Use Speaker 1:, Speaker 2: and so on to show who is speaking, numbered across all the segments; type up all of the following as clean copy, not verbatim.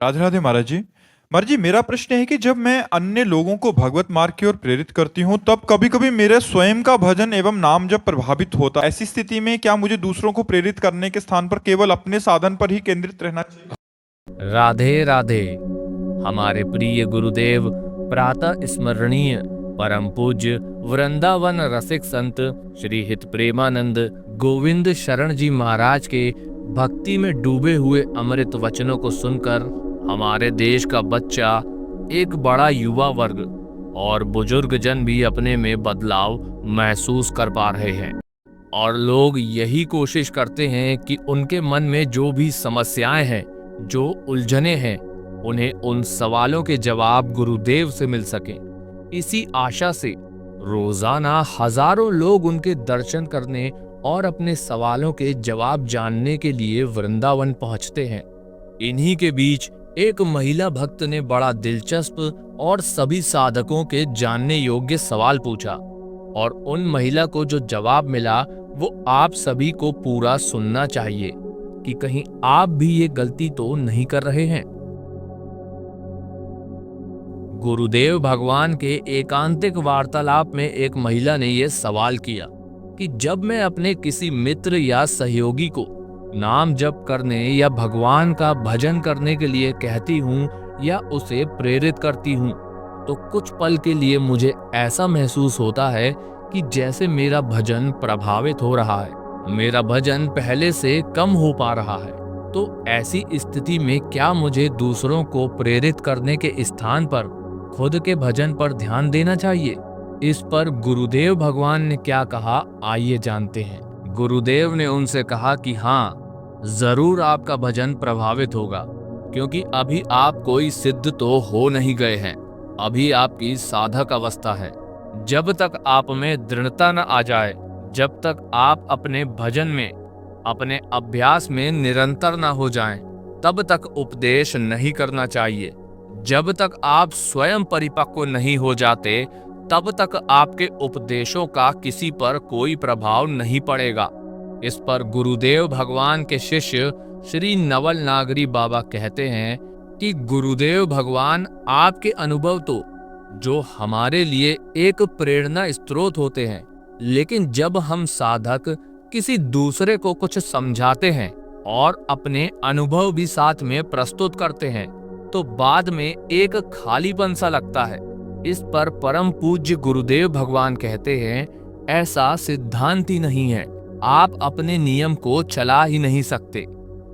Speaker 1: राधे राधे महाराज जी। महाराज जी, मेरा प्रश्न है कि जब मैं अन्य लोगों को भगवत मार्ग की ओर प्रेरित करती हूँ तब कभी कभी मेरे स्वयं का भजन एवं नाम जब प्रभावित होता है। ऐसी स्थिति में क्या मुझे दूसरों को प्रेरित करने के स्थान पर केवल अपने साधन पर ही केंद्रित रहना चाहिए?
Speaker 2: राधे राधे। हमारे प्रिय गुरुदेव प्रातः स्मरणीय परम पूज्य वृंदावन रसिक संत श्री हित प्रेमानंद गोविंद शरण जी महाराज के भक्ति में डूबे हुए अमृत वचनों को सुनकर हमारे देश का बच्चा, एक बड़ा युवा वर्ग और बुजुर्ग जन भी अपने में बदलाव महसूस कर पा रहे हैं। और लोग यही कोशिश करते हैं कि उनके मन में जो भी समस्याएं हैं, जो उलझने हैं, उन्हें उन सवालों के जवाब गुरुदेव से मिल सकें। इसी आशा से रोजाना हजारों लोग उनके दर्शन करने और अपने सवालों के जवाब जानने के लिए वृंदावन पहुंचते हैं। इन्हीं के बीच एक महिला भक्त ने बड़ा दिलचस्प और सभी साधकों के जानने योग्य सवाल पूछा, और उन महिला को जो जवाब मिला वो आप सभी को पूरा सुनना चाहिए कि कहीं आप भी ये गलती तो नहीं कर रहे हैं। गुरुदेव भगवान के एकांतिक वार्तालाप में एक महिला ने यह सवाल किया कि जब मैं अपने किसी मित्र या सहयोगी को नाम जप करने या भगवान का भजन करने के लिए कहती हूँ या उसे प्रेरित करती हूँ, तो कुछ पल के लिए मुझे ऐसा महसूस होता है कि जैसे मेरा भजन प्रभावित हो रहा है, मेरा भजन पहले से कम हो पा रहा है। तो ऐसी स्थिति में क्या मुझे दूसरों को प्रेरित करने के स्थान पर खुद के भजन पर ध्यान देना चाहिए? इस पर गुरुदेव भगवान ने क्या कहा, आइए जानते हैं। गुरुदेव ने उनसे कहा कि हाँ, जरूर आपका भजन प्रभावित होगा, क्योंकि अभी आप कोई सिद्ध तो हो नहीं गए हैं। अभी आपकी साधक अवस्था है। जब तक आप में दृढ़ता न आ जाए, जब तक आप अपने भजन में, अपने अभ्यास में निरंतर न हो जाएं, तब तक उपदेश नहीं करना चाहिए। जब तक आप स्वयं परिपक्व नहीं हो जाते, तब तक आपके उपदेशों का किसी पर कोई प्रभाव नहीं पड़ेगा। इस पर गुरुदेव भगवान के शिष्य श्री नवल नागरी बाबा कहते हैं कि गुरुदेव भगवान आपके अनुभव तो जो हमारे लिए एक प्रेरणा स्रोत होते हैं, लेकिन जब हम साधक किसी दूसरे को कुछ समझाते हैं और अपने अनुभव भी साथ में प्रस्तुत करते हैं, तो बाद में एक खालीपन सा लगता है। इस पर परम पूज्य गुरुदेव भगवान कहते हैं, ऐसा सिद्धांत ही नहीं है, आप अपने नियम को चला ही नहीं सकते।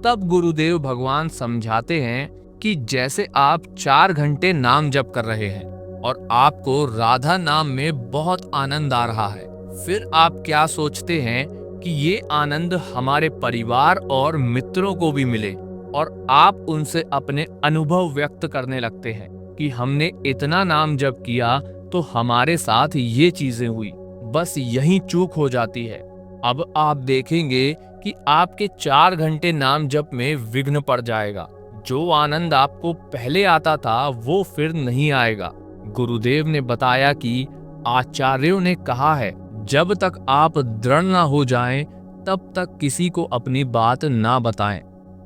Speaker 2: तब गुरुदेव भगवान समझाते हैं कि जैसे आप 4 घंटे नाम जप कर रहे हैं और आपको राधा नाम में बहुत आनंद आ रहा है, फिर आप क्या सोचते हैं कि ये आनंद हमारे परिवार और मित्रों को भी मिले, और आप उनसे अपने अनुभव व्यक्त करने लगते हैं कि हमने इतना नाम जप किया तो हमारे साथ ये चीजें हुई। बस यही चूक हो जाती है। अब आप देखेंगे कि आपके 4 घंटे नाम जप में विघ्न पड़ जाएगा। जो आनंद आपको पहले आता था वो फिर नहीं आएगा। गुरुदेव ने बताया कि आचार्यों ने कहा है, जब तक आप दृढ़ ना हो जाएं, तब तक किसी को अपनी बात ना बताएं।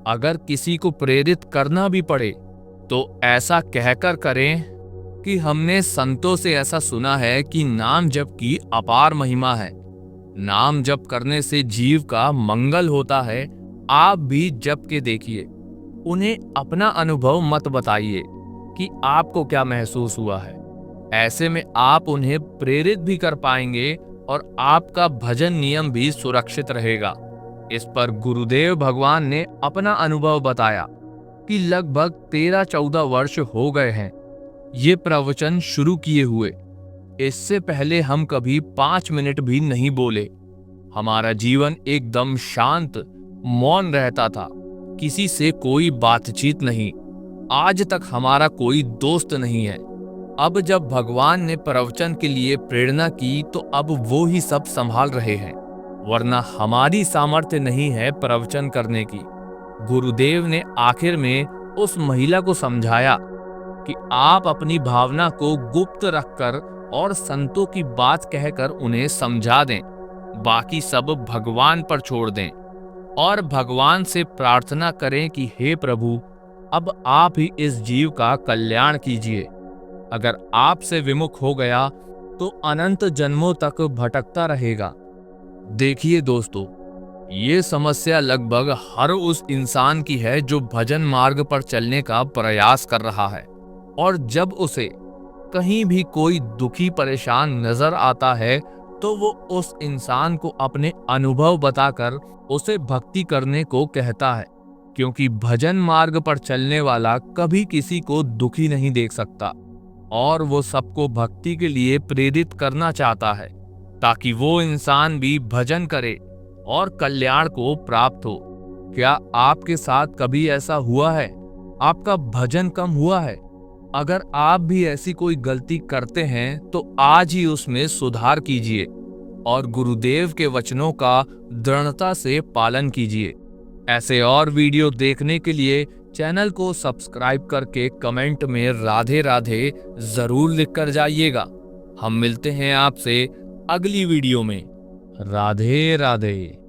Speaker 2: अगर किसी को प्रेरित करना भी पड़े तो ऐसा कहकर करें कि हमने संतों से ऐसा सुना है कि नाम जप की अपार महिमा है, नाम जप करने से जीव का मंगल होता है। आप भी जप के देखिए। उन्हें अपना अनुभव मत बताइए कि आपको क्या महसूस हुआ है। ऐसे में आप उन्हें प्रेरित भी कर पाएंगे और आपका भजन नियम भी सुरक्षित रहेगा। इस पर गुरुदेव भगवान ने अपना अनुभव बताया कि लगभग 13-14 वर्ष हो गए हैं ये प्रवचन शुरू किए हुए। इससे पहले हम कभी 5 मिनट भी नहीं बोले। हमारा जीवन एकदम शांत, मौन रहता था। किसी से कोई बातचीत नहीं। आज तक हमारा कोई दोस्त नहीं है। अब जब भगवान ने प्रवचन के लिए प्रेरणा की तो अब वो ही सब संभाल रहे हैं, वरना हमारी सामर्थ्य नहीं है प्रवचन करने की। गुरुदेव ने आखिर में उस महिला को समझाया कि आप अपनी भावना को गुप्त रखकर और संतों की बात कहकर उन्हें समझा दें, बाकी सब भगवान पर छोड़ दें और भगवान से प्रार्थना करें कि हे प्रभु, अब आप ही इस जीव का कल्याण कीजिए। अगर आपसे विमुख हो गया तो अनंत जन्मों तक भटकता रहेगा। देखिए दोस्तों, ये समस्या लगभग हर उस इंसान की है जो भजन मार्ग पर चलने का प्रयास कर रहा है, और जब उसे कहीं भी कोई दुखी परेशान नजर आता है तो वो उस इंसान को अपने अनुभव बताकर उसे भक्ति करने को कहता है, क्योंकि भजन मार्ग पर चलने वाला कभी किसी को दुखी नहीं देख सकता और वो सबको भक्ति के लिए प्रेरित करना चाहता है, ताकि वो इंसान भी भजन करे और कल्याण को प्राप्त हो। क्या आपके साथ कभी ऐसा हुआ है? आपका भजन कम हुआ है? अगर आप भी ऐसी कोई गलती करते हैं तो आज ही उसमें सुधार कीजिए और गुरुदेव के वचनों का दृढ़ता से पालन कीजिए। ऐसे और वीडियो देखने के लिए चैनल को सब्सक्राइब करके कमेंट में राधे राधे जरूर लिखकर जाइएगा। हम मिलते हैं आपसे अगली वीडियो में। राधे राधे।